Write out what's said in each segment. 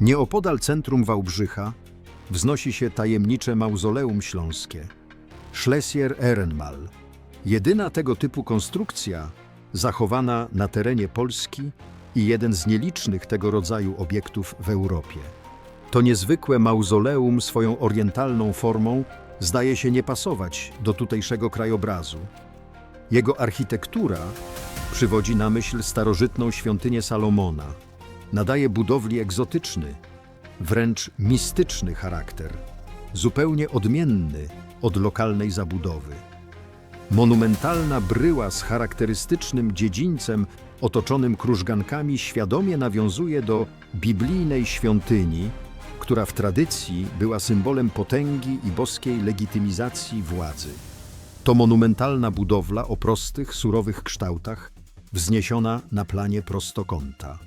Nieopodal centrum Wałbrzycha wznosi się tajemnicze mauzoleum śląskie Schlesier Ehrenmal. Jedyna tego typu konstrukcja zachowana na terenie Polski i jeden z nielicznych tego rodzaju obiektów w Europie. To niezwykłe mauzoleum swoją orientalną formą zdaje się nie pasować do tutejszego krajobrazu. Jego architektura przywodzi na myśl starożytną świątynię Salomona. Nadaje budowli egzotyczny, wręcz mistyczny charakter, zupełnie odmienny od lokalnej zabudowy. Monumentalna bryła z charakterystycznym dziedzińcem otoczonym krużgankami świadomie nawiązuje do biblijnej świątyni, która w tradycji była symbolem potęgi i boskiej legitymizacji władzy. To monumentalna budowla o prostych, surowych kształtach, wzniesiona na planie prostokąta.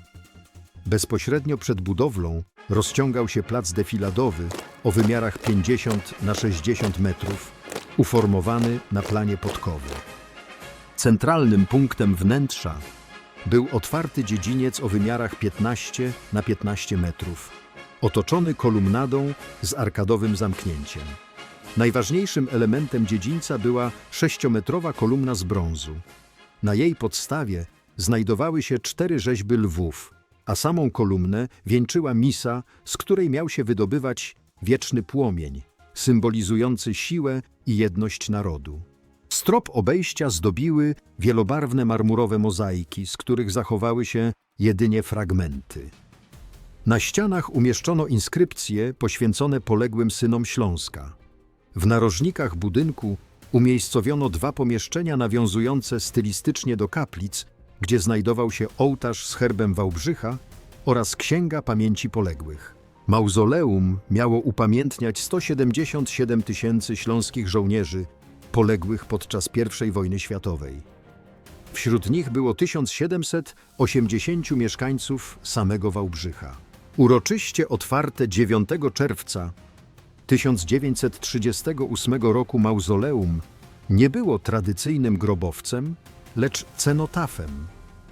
Bezpośrednio przed budowlą rozciągał się plac defiladowy o wymiarach 50 na 60 metrów, uformowany na planie podkowy. Centralnym punktem wnętrza był otwarty dziedziniec o wymiarach 15 na 15 metrów, otoczony kolumnadą z arkadowym zamknięciem. Najważniejszym elementem dziedzińca była 6-metrowa kolumna z brązu. Na jej podstawie znajdowały się 4 rzeźby lwów, a samą kolumnę wieńczyła misa, z której miał się wydobywać wieczny płomień, symbolizujący siłę i jedność narodu. Strop obejścia zdobiły wielobarwne marmurowe mozaiki, z których zachowały się jedynie fragmenty. Na ścianach umieszczono inskrypcje poświęcone poległym synom Śląska. W narożnikach budynku umiejscowiono 2 pomieszczenia nawiązujące stylistycznie do kaplic, gdzie znajdował się ołtarz z herbem Wałbrzycha oraz księga pamięci poległych. Mauzoleum miało upamiętniać 177 000 śląskich żołnierzy poległych podczas I wojny światowej. Wśród nich było 1780 mieszkańców samego Wałbrzycha. Uroczyście otwarte 9 czerwca 1938 roku mauzoleum nie było tradycyjnym grobowcem, lecz cenotafem,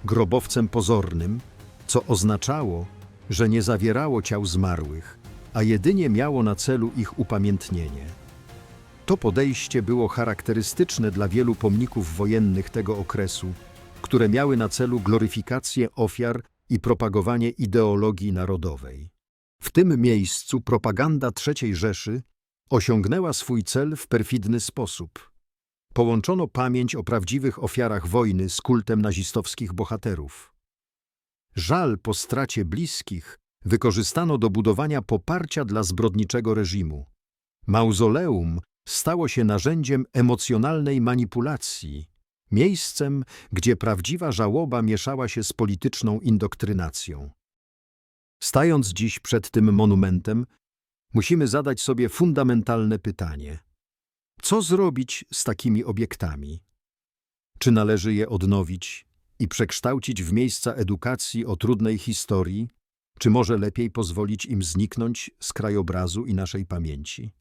grobowcem pozornym, co oznaczało, że nie zawierało ciał zmarłych, a jedynie miało na celu ich upamiętnienie. To podejście było charakterystyczne dla wielu pomników wojennych tego okresu, które miały na celu gloryfikację ofiar i propagowanie ideologii narodowej. W tym miejscu propaganda III Rzeszy osiągnęła swój cel w perfidny sposób. Połączono pamięć o prawdziwych ofiarach wojny z kultem nazistowskich bohaterów. Żal po stracie bliskich wykorzystano do budowania poparcia dla zbrodniczego reżimu. Mauzoleum stało się narzędziem emocjonalnej manipulacji, miejscem, gdzie prawdziwa żałoba mieszała się z polityczną indoktrynacją. Stając dziś przed tym monumentem, musimy zadać sobie fundamentalne pytanie: co zrobić z takimi obiektami? Czy należy je odnowić i przekształcić w miejsca edukacji o trudnej historii, czy może lepiej pozwolić im zniknąć z krajobrazu i naszej pamięci?